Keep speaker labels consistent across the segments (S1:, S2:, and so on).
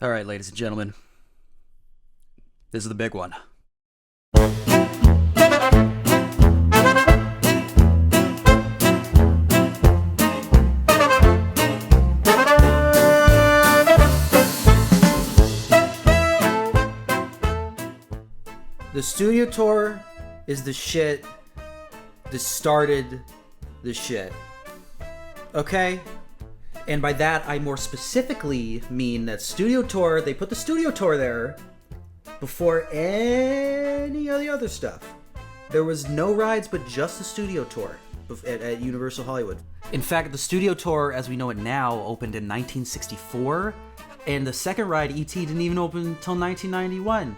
S1: All right, ladies and gentlemen, this is the big one. The studio tour is the shit that started the shit. Okay? And by that, I more specifically mean that studio tour, they put the studio tour there before any of the other stuff. There was no rides but just the studio tour at Universal Hollywood. In fact, the studio tour, as we know it now, opened in 1964, and the second ride, E.T., didn't even open until 1991.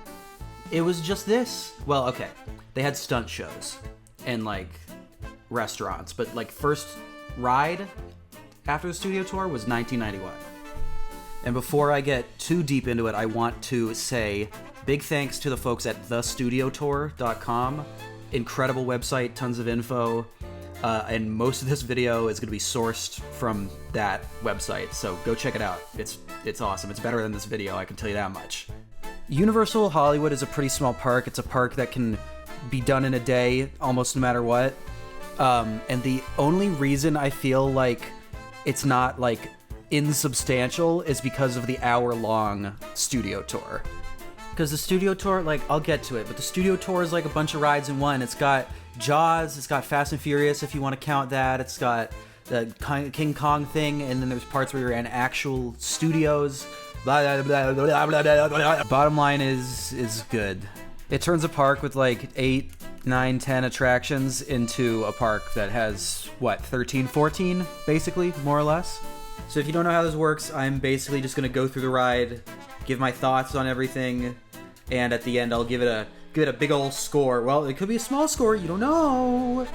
S1: It was just this. Well, okay, they had stunt shows and, like, restaurants, but, like, first ride after the studio tour was 1991. And before I get too deep into it, I want to say big thanks to the folks at thestudiotour.com. Incredible website, tons of info, and most of this video is going to be sourced from that website, so go check it out. It's awesome. It's better than this video, I can tell you that much. Universal Hollywood is a pretty small park. It's a park that can be done in a day, almost no matter what. And the only reason I feel like it's not, like, insubstantial is because of the hour-long studio tour. Because the studio tour, like, I'll get to it, but the studio tour is like a bunch of rides in one. It's got Jaws, it's got Fast and Furious, if you want to count that. It's got the King Kong thing, and then there's parts where you're in actual studios. Blah, blah, blah, blah, blah, blah, blah. Bottom line is good. It turns a park with like 8, 9, 10 attractions into a park that has, what, 13, 14, basically, more or less? So if you don't know how this works, I'm basically just going to go through the ride, give my thoughts on everything, and at the end I'll give it a big old score. Well, it could be a small score, you don't know.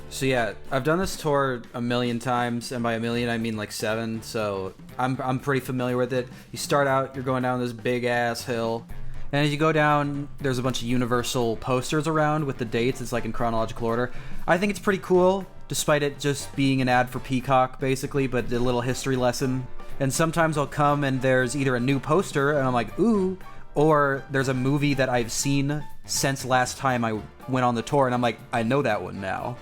S1: So yeah, I've done this tour a million times, and by a million I mean like 7, so I'm pretty familiar with it. You start out, you're going down this big-ass hill, and as you go down, there's a bunch of Universal posters around with the dates. It's like in chronological order. I think it's pretty cool, despite it just being an ad for Peacock, basically, but a little history lesson. And sometimes I'll come and there's either a new poster, and I'm like, ooh, or there's a movie that I've seen since last time I went on the tour, and I'm like, I know that one now.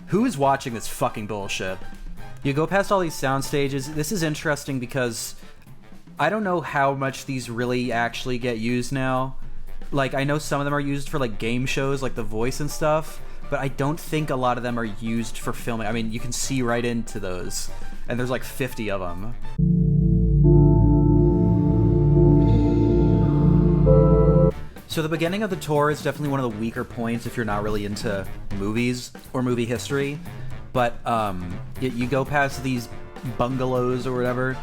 S1: Who is watching this fucking bullshit? You go past all these sound stages. This is interesting because I don't know how much these really actually get used now. Like, I know some of them are used for, like, game shows, like The Voice and stuff, but I don't think a lot of them are used for filming. I mean, you can see right into those, and there's like 50 of them. So the beginning of the tour is definitely one of the weaker points if you're not really into movies or movie history. But you go past these bungalows or whatever,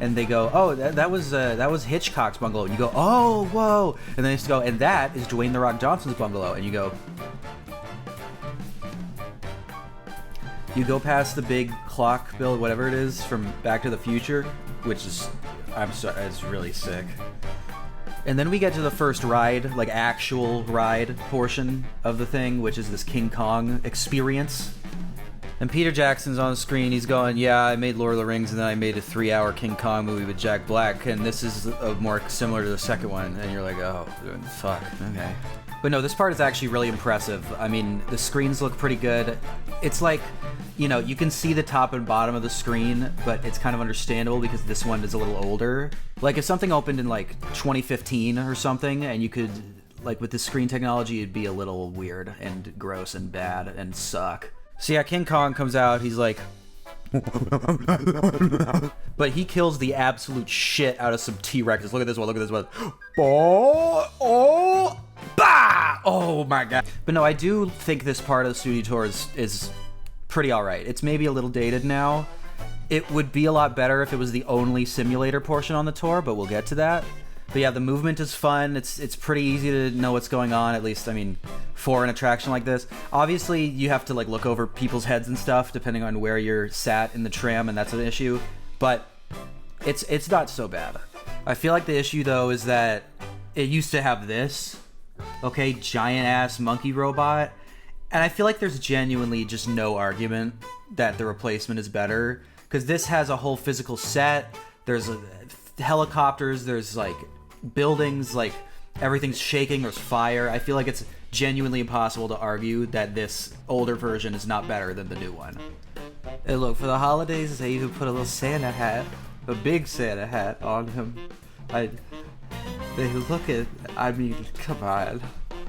S1: and they go, oh, that was Hitchcock's bungalow. And you go, oh, whoa. And then they just go, and that is Dwayne "The Rock" Johnson's bungalow. And you go past the big clock build, whatever it is, from Back to the Future, which is, it's really sick. And then we get to the first ride, like actual ride portion of the thing, which is this King Kong experience. And Peter Jackson's on the screen, he's going, yeah, I made Lord of the Rings and then I made a 3-hour King Kong movie with Jack Black, and this is more similar to the second one. And you're like, oh, fuck, okay. But no, this part is actually really impressive. I mean, the screens look pretty good. It's like, you know, you can see the top and bottom of the screen, but it's kind of understandable because this one is a little older. Like, if something opened in, like, 2015 or something, and you could, like, with the screen technology, it'd be a little weird and gross and bad and suck. So yeah, King Kong comes out, he's like... But he kills the absolute shit out of some T-Rexes. Look at this one, look at this one. Oh, bah! Oh my god. But no, I do think this part of the studio tour is pretty alright. It's maybe a little dated now. It would be a lot better if it was the only simulator portion on the tour, but we'll get to that. But yeah, the movement is fun. It's pretty easy to know what's going on, at least, I mean, for an attraction like this. Obviously, you have to, like, look over people's heads and stuff, depending on where you're sat in the tram, and that's an issue. But it's not so bad. I feel like the issue, though, is that it used to have this, okay, giant-ass monkey robot, and I feel like there's genuinely just no argument that the replacement is better, because this has a whole physical set, there's helicopters, there's like buildings, like everything's shaking, there's fire. I feel like it's genuinely impossible to argue that this older version is not better than the new one. And look, for the holidays, they even put a little Santa hat, a big Santa hat on him. I mean, come on.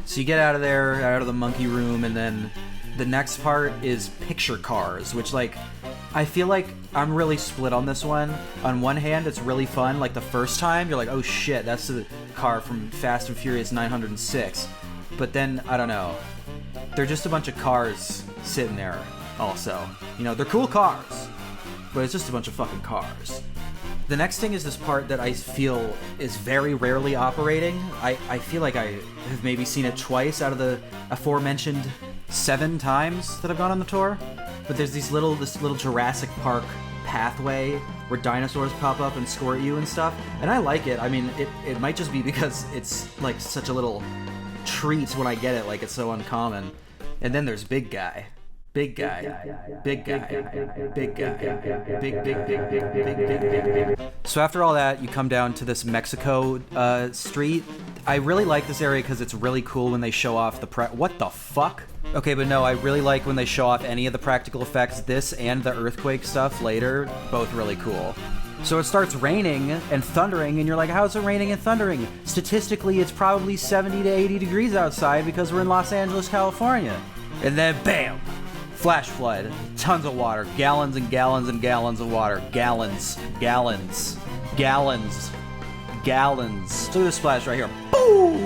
S1: So you get out of there, out of the monkey room, and then the next part is picture cars, which, like, I feel like I'm really split on this one. On one hand, it's really fun. Like, the first time, you're like, oh shit, that's the car from Fast and Furious 906. But then, I don't know. They're just a bunch of cars sitting there, also. You know, they're cool cars, but it's just a bunch of fucking cars. The next thing is this part that I feel is very rarely operating. I feel like I have maybe seen it twice out of the aforementioned 7 times that I've gone on the tour. But there's this little Jurassic Park pathway where dinosaurs pop up and squirt you and stuff. And I like it. I mean, it might just be because it's like such a little treat when I get it, like it's so uncommon. And then there's Big Guy. Big guy, big guy, big guy, big. So after all that, you come down to this Mexico street. I really like this area because it's really cool when they show off the what the fuck? Okay, but no, I really like when they show off any of the practical effects. This and the earthquake stuff later, both really cool. So it starts raining and thundering, and you're like, how's it raining and thundering? Statistically, it's probably 70 to 80 degrees outside because we're in Los Angeles, California. And then, bam! Flash flood, tons of water, gallons and gallons and gallons of water, gallons. Look at this splash right here. Boom!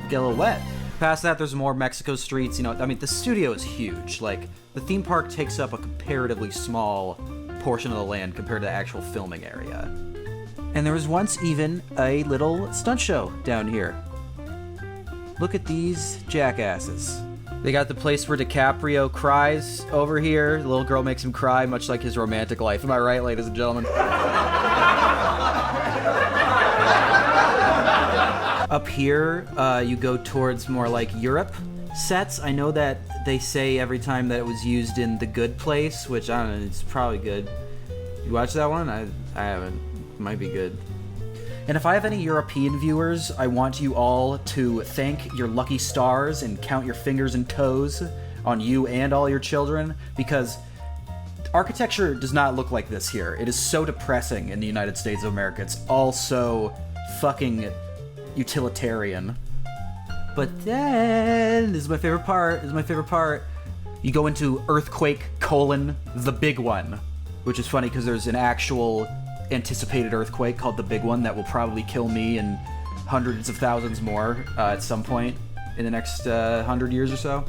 S1: Get a little wet. Past that, there's more Mexico streets. You know, I mean, the studio is huge. Like, the theme park takes up a comparatively small portion of the land compared to the actual filming area. And there was once even a little stunt show down here. Look at these jackasses. They got the place where DiCaprio cries over here. The little girl makes him cry, much like his romantic life. Am I right, ladies and gentlemen? Up here, you go towards more like Europe sets. I know that they say every time that it was used in The Good Place, which, I don't know, it's probably good. You watch that one? I haven't. It might be good. And if I have any European viewers, I want you all to thank your lucky stars and count your fingers and toes on you and all your children, because architecture does not look like this here. It is so depressing in the United States of America. It's all so fucking utilitarian. But then, this is my favorite part. You go into earthquake, the big one, which is funny because there's an actual anticipated earthquake called the Big One that will probably kill me and hundreds of thousands more at some point in the next 100 years or so.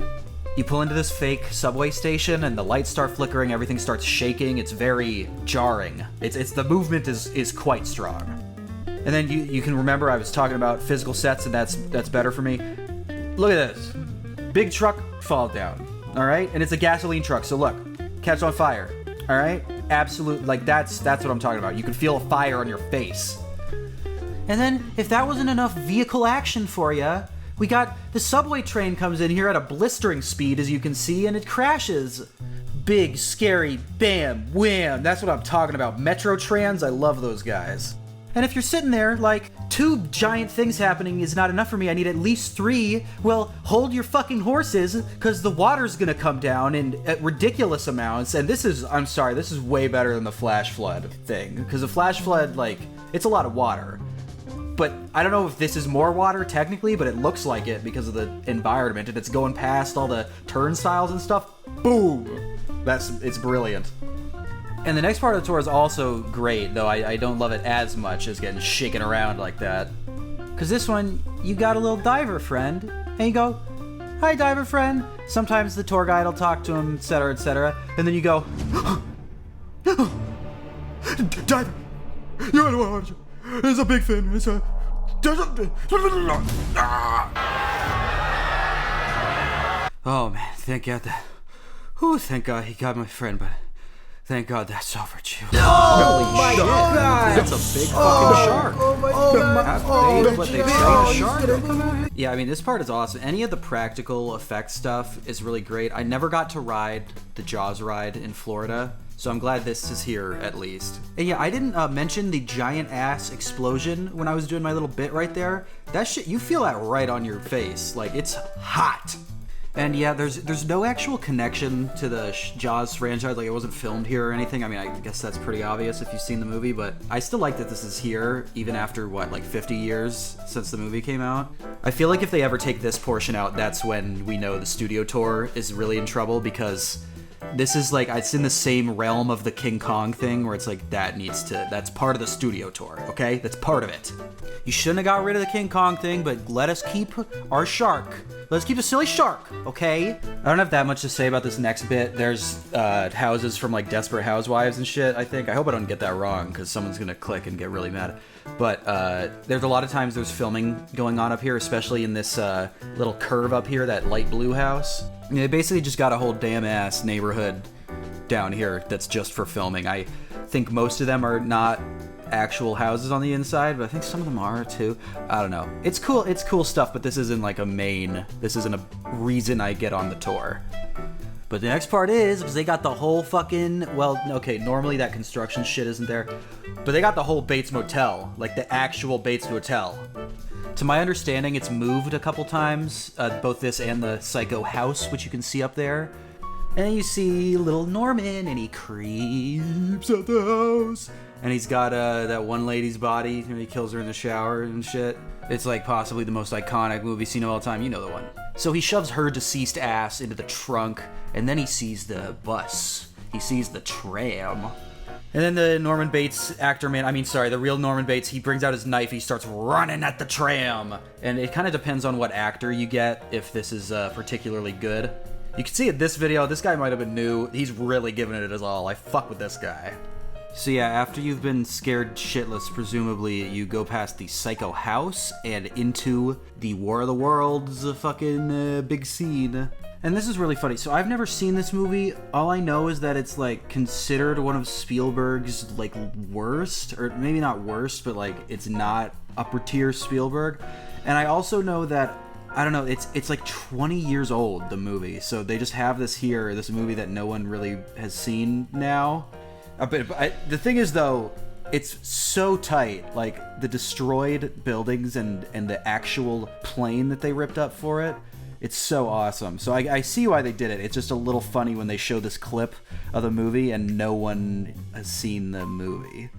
S1: You pull into this fake subway station and the lights start flickering, everything starts shaking. It's very jarring. It's the movement is quite strong. And then you can remember I was talking about physical sets, and that's better for me. Look at this. Big truck fall down, all right? And it's a gasoline truck, so look, catch on fire, all right? Absolute, like that's what I'm talking about. You can feel a fire on your face. And then, if that wasn't enough vehicle action for you, we got the subway train comes in here at a blistering speed, as you can see, and it crashes. Big, scary, bam, wham. That's what I'm talking about. Metro Trans, I love those guys. And if you're sitting there like, 2 giant things happening is not enough for me, I need at least 3, well, hold your fucking horses, because the water's gonna come down in ridiculous amounts, and this is way better than the flash flood thing, because the flash flood, like, it's a lot of water. But I don't know if this is more water, technically, but it looks like it because of the environment, and it's going past all the turnstiles and stuff. Boom! It's brilliant. And the next part of the tour is also great, though I don't love it as much as getting shaken around like that. Because this one, you got a little diver friend, and you go, hi, diver friend. Sometimes the tour guide will talk to him, etc., and then you go, diver, you're the one. It's a big fin. It's a... Oh, man, thank God that... thank God he got my friend, but... Thank God that's over, too.
S2: Oh my God!
S1: That's a big fucking shark.
S2: Oh my God!
S1: They train a shark. Yeah, I mean, this part is awesome. Any of the practical effects stuff is really great. I never got to ride the Jaws ride in Florida, So I'm glad this is here at least. And yeah, I didn't mention the giant ass explosion when I was doing my little bit right there. That shit, you feel that right on your face. Like, it's hot. And yeah, there's no actual connection to the Jaws franchise. Like, it wasn't filmed here or anything. I mean, I guess that's pretty obvious if you've seen the movie, but I still like that this is here, even after, what, like 50 years since the movie came out? I feel like if they ever take this portion out, that's when we know the studio tour is really in trouble, because this is like, it's in the same realm of the King Kong thing, where it's like, that's part of the studio tour, okay? That's part of it. You shouldn't have got rid of the King Kong thing, but let us keep our shark. Let's keep a silly shark, okay? I don't have that much to say about this next bit. There's houses from like Desperate Housewives and shit, I think. I hope I don't get that wrong, because someone's gonna click and get really mad. But there's a lot of times there's filming going on up here, especially in this little curve up here, that light blue house. I mean, they basically just got a whole damn ass neighborhood down here that's just for filming. I think most of them are not actual houses on the inside, but I think some of them are too. I don't know. It's cool stuff, but this isn't like this isn't a reason I get on the tour. But the next part is, because they got the whole fucking, well, okay, normally that construction shit isn't there, but they got the whole Bates Motel, like the actual Bates Motel. To my understanding, it's moved a couple times, both this and the Psycho house, which you can see up there. And then you see little Norman, and he creeps out the house. And he's got that one lady's body, and he kills her in the shower and shit. It's like possibly the most iconic movie scene of all time. You know the one. So he shoves her deceased ass into the trunk, and then he sees the bus. He sees the tram. And then the Norman Bates the real Norman Bates, he brings out his knife, he starts running at the tram. And it kind of depends on what actor you get, if this is particularly good. You can see in this video, this guy might have been new. He's really giving it his all. I fuck with this guy. So yeah, after you've been scared shitless, presumably, you go past the Psycho house and into the War of the Worlds fucking big scene. And this is really funny. So I've never seen this movie. All I know is that it's like considered one of Spielberg's like worst, or maybe not worst, but like it's not upper tier Spielberg. And I also know that, I don't know, it's like 20 years old, the movie. So they just have this movie that no one really has seen now. The thing is, though, it's so tight. Like, the destroyed buildings and the actual plane that they ripped up for it, it's so awesome. So I see why they did it. It's just a little funny when they show this clip of the movie and no one has seen the movie.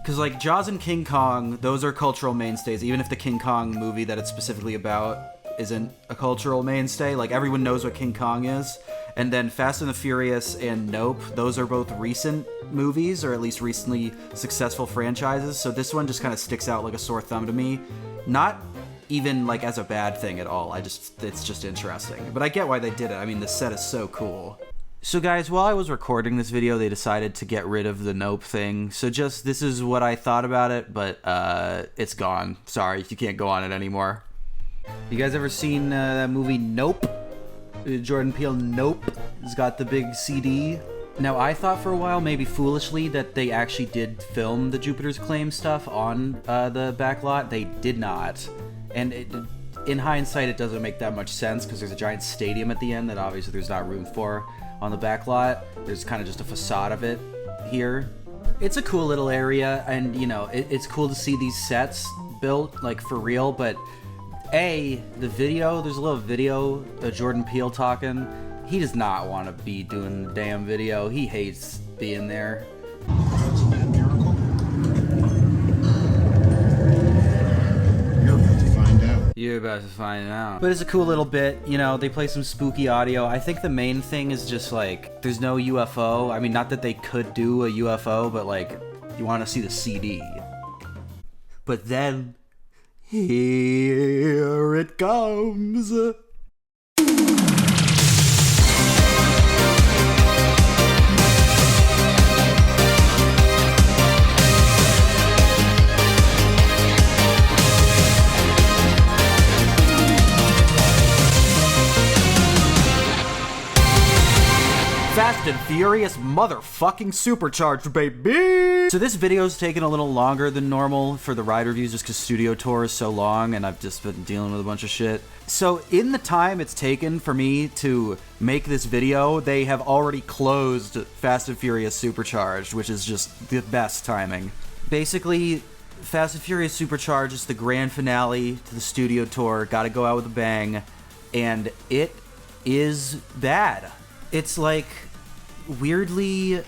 S1: Because, like, Jaws and King Kong, those are cultural mainstays. Even if the King Kong movie that it's specifically about isn't a cultural mainstay, like, everyone knows what King Kong is. And then Fast and the Furious and Nope, those are both recent movies, or at least recently successful franchises. So this one just kind of sticks out like a sore thumb to me. Not even like as a bad thing at all. It's just interesting. But I get why they did it. I mean, the set is so cool. So guys, while I was recording this video, they decided to get rid of the Nope thing. So this is what I thought about it, but it's gone. Sorry, you can't go on it anymore. You guys ever seen that movie Nope? Jordan Peele Nope has got the big CD. Now, I thought for a while, maybe foolishly, that they actually did film the Jupiter's Claim stuff on the backlot. They did not. And in hindsight, it doesn't make that much sense, because there's a giant stadium at the end that obviously there's not room for on the backlot. There's kind of just a facade of it here. It's a cool little area, and, you know, it's cool to see these sets built, like, for real, but there's a little video of Jordan Peele talking. He does not want to be doing the damn video. He hates being there.
S2: That's a mad miracle. You're about to find out.
S1: You're about to find out. But it's a cool little bit. You know, they play some spooky audio. I think the main thing is just, like, there's no UFO. I mean, not that they could do a UFO, but, like, you want to see the CD. But then, here it comes. Fast and Furious Furious motherfucking supercharged, baby! So this video's taken a little longer than normal for the ride reviews just because Studio Tour is so long and I've just been dealing with a bunch of shit. So in the time it's taken for me to make this video, they have already closed Fast and Furious Supercharged, which is just the best timing. Basically, Fast and Furious Supercharged is the grand finale to the Studio Tour. Gotta go out with a bang. And it is bad. It's like weirdly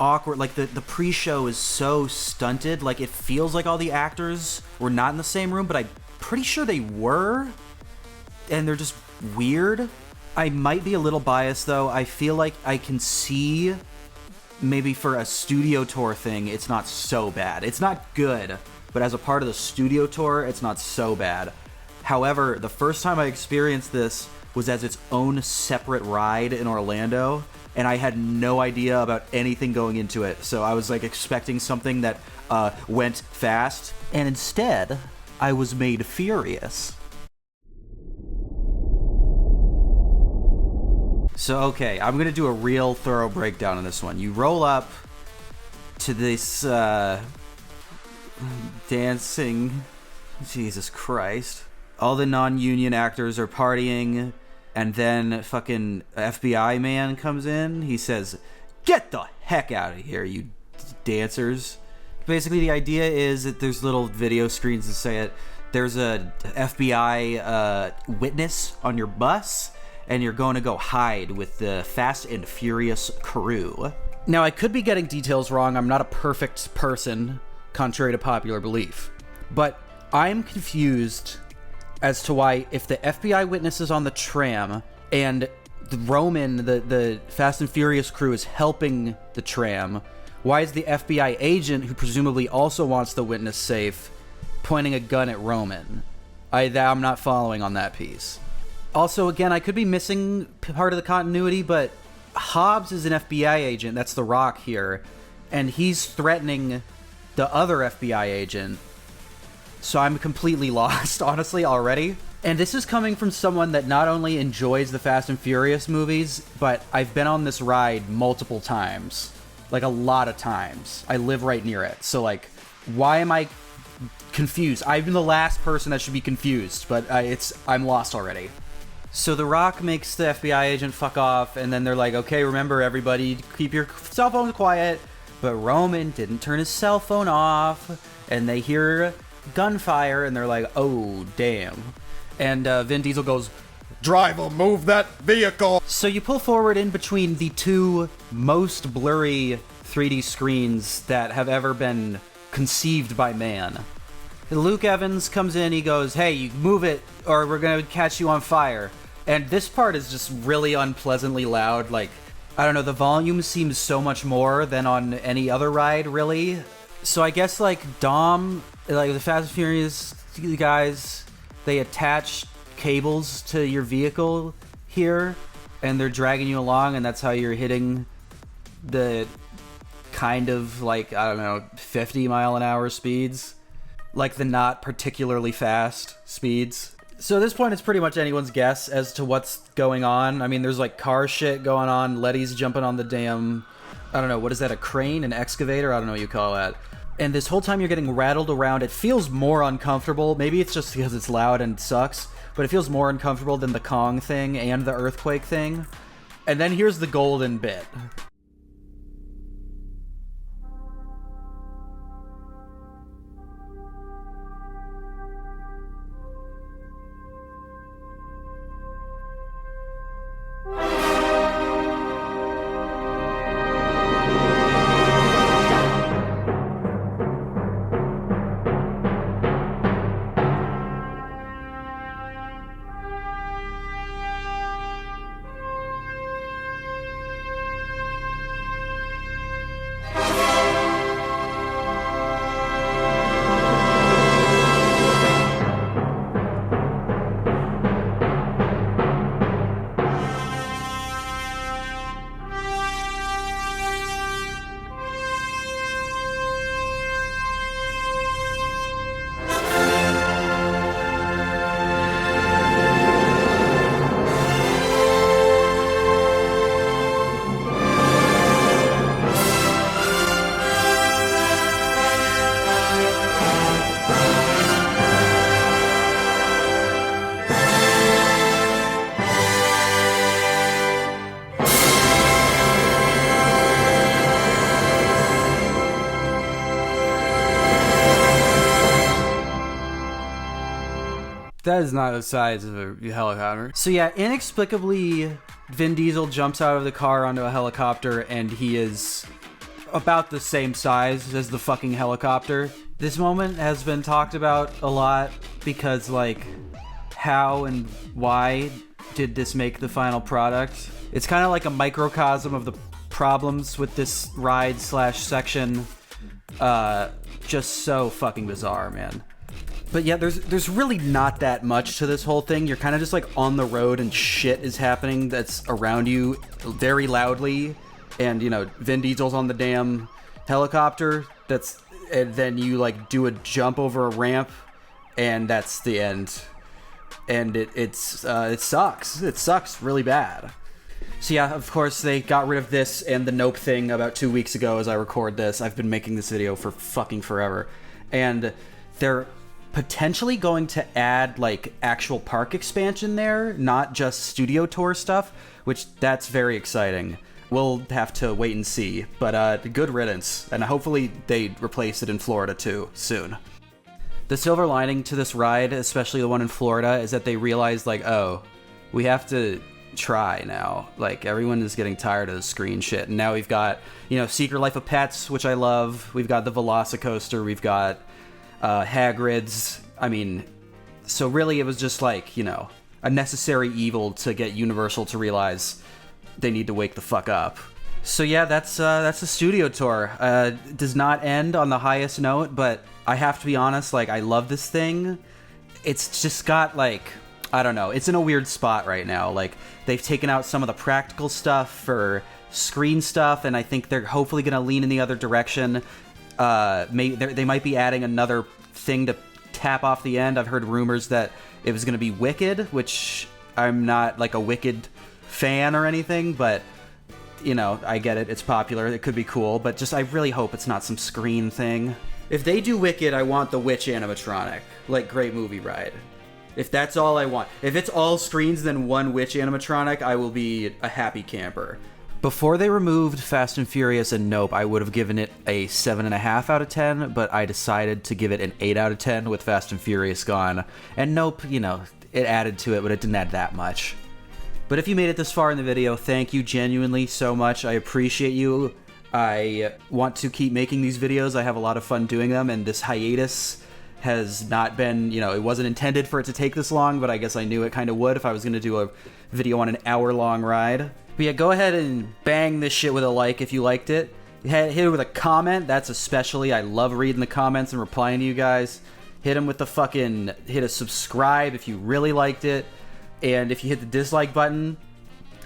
S1: awkward. Like the pre-show is so stunted. Like it feels like all the actors were not in the same room, but I'm pretty sure they were. And they're just weird. I might be a little biased though. I feel like I can see maybe for a Studio Tour thing, it's not so bad. It's not good. But as a part of the Studio Tour, it's not so bad. However, the first time I experienced this was as its own separate ride in Orlando, and I had no idea about anything going into it. So I was like expecting something that went fast, and instead, I was made furious. So okay, I'm gonna do a real thorough breakdown on this one. You roll up to this dancing, Jesus Christ. All the non-union actors are partying, and then fucking FBI man comes in. He says, "Get the heck out of here, you dancers." Basically, the idea is that there's little video screens that say it. There's a FBI witness on your bus, and you're going to go hide with the Fast and Furious crew. Now, I could be getting details wrong. I'm not a perfect person, contrary to popular belief. But I'm confused as to why, if the FBI witness is on the tram and Roman, the Fast and Furious crew, is helping the tram, why is the FBI agent, who presumably also wants the witness safe, pointing a gun at Roman? I'm not following on that piece. Also, again, I could be missing part of the continuity, but Hobbs is an FBI agent, that's The Rock here, and he's threatening the other FBI agent. So I'm completely lost, honestly, already. And this is coming from someone that not only enjoys the Fast and Furious movies, but I've been on this ride multiple times. Like, a lot of times. I live right near it. So, like, why am I confused? I'm the last person that should be confused, but I'm lost already. So The Rock makes the FBI agent fuck off, and then they're like, okay, remember, everybody, keep your cell phones quiet. But Roman didn't turn his cell phone off, and they hear gunfire, and they're like, oh, damn. And Vin Diesel goes,
S2: Driver, move that vehicle!
S1: So you pull forward in between the two most blurry 3D screens that have ever been conceived by man. Luke Evans comes in, he goes, hey, you move it, or we're gonna catch you on fire. And this part is just really unpleasantly loud. Like, I don't know, the volume seems so much more than on any other ride, really. So I guess, like, Dom, like the Fast and Furious guys, they attach cables to your vehicle here, and they're dragging you along, and that's how you're hitting the kind of, like, I don't know, 50 mile an hour speeds. Like the not particularly fast speeds. So at this point, it's pretty much anyone's guess as to what's going on. I mean, there's like car shit going on. Letty's jumping on the damn, I don't know, what is that, a crane? An excavator? I don't know what you call that. And this whole time you're getting rattled around. It feels more uncomfortable. Maybe it's just because it's loud and sucks, but it feels more uncomfortable than the Kong thing and the earthquake thing. And then here's the golden bit.
S3: That is not the size of a helicopter.
S1: So yeah, inexplicably, Vin Diesel jumps out of the car onto a helicopter, and he is about the same size as the fucking helicopter. This moment has been talked about a lot because, like, how and why did this make the final product? It's kind of like a microcosm of the problems with this ride slash section. Just so fucking bizarre, man. But yeah, there's really not that much to this whole thing. You're kind of just like on the road and shit is happening that's around you very loudly. And, you know, Vin Diesel's on the damn helicopter. And then you like do a jump over a ramp, and that's the end. And it sucks. It sucks really bad. So yeah, of course they got rid of this and the Nope thing about 2 weeks ago as I record this. I've been making this video for fucking forever. And they're potentially going to add like actual park expansion there, not just studio tour stuff, which that's very exciting. We'll have to wait and see, but good riddance. And hopefully they replace it in Florida too soon. The silver lining to this ride, especially the one in Florida, is that they realized like, oh, we have to try now. Like, everyone is getting tired of the screen shit, and now we've got, you know, Secret Life of Pets, which I love. We've got the Velocicoaster. We've got Hagrid's. I mean, so really it was just like, you know, a necessary evil to get Universal to realize they need to wake the fuck up. So yeah, that's the studio tour. Does not end on the highest note, but I have to be honest, like, I love this thing. It's just got, like, I don't know, it's in a weird spot right now. Like, they've taken out some of the practical stuff for screen stuff, and I think they're hopefully going to lean in the other direction. They might be adding another thing to tap off the end. I've heard rumors that it was going to be Wicked, which I'm not, like, a Wicked fan or anything, but, you know, I get it. It's popular. It could be cool, but just I really hope it's not some screen thing. If they do Wicked, I want the Witch animatronic, like Great Movie Ride. If that's all I want. If it's all screens then one Witch animatronic, I will be a happy camper. Before they removed Fast and Furious and Nope, I would have given it a 7.5 out of 10, but I decided to give it an 8 out of 10 with Fast and Furious gone. And Nope, you know, it added to it, but it didn't add that much. But if you made it this far in the video, thank you genuinely so much. I appreciate you. I want to keep making these videos. I have a lot of fun doing them, and this hiatus has not been, you know, it wasn't intended for it to take this long, but I guess I knew it kind of would if I was going to do a video on an hour-long ride. But yeah, go ahead and bang this shit with a like if you liked it. Hit it with a comment. That's especially, I love reading the comments and replying to you guys. Hit them with the fucking, hit a subscribe if you really liked it. And if you hit the dislike button,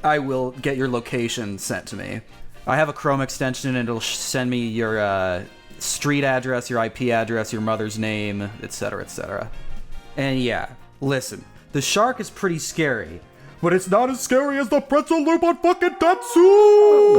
S1: I will get your location sent to me. I have a Chrome extension and it'll send me your street address, your IP address, your mother's name, etc., etc. And yeah, listen, the shark is pretty scary, but it's not as scary as the pretzel loop on fucking Tetsu!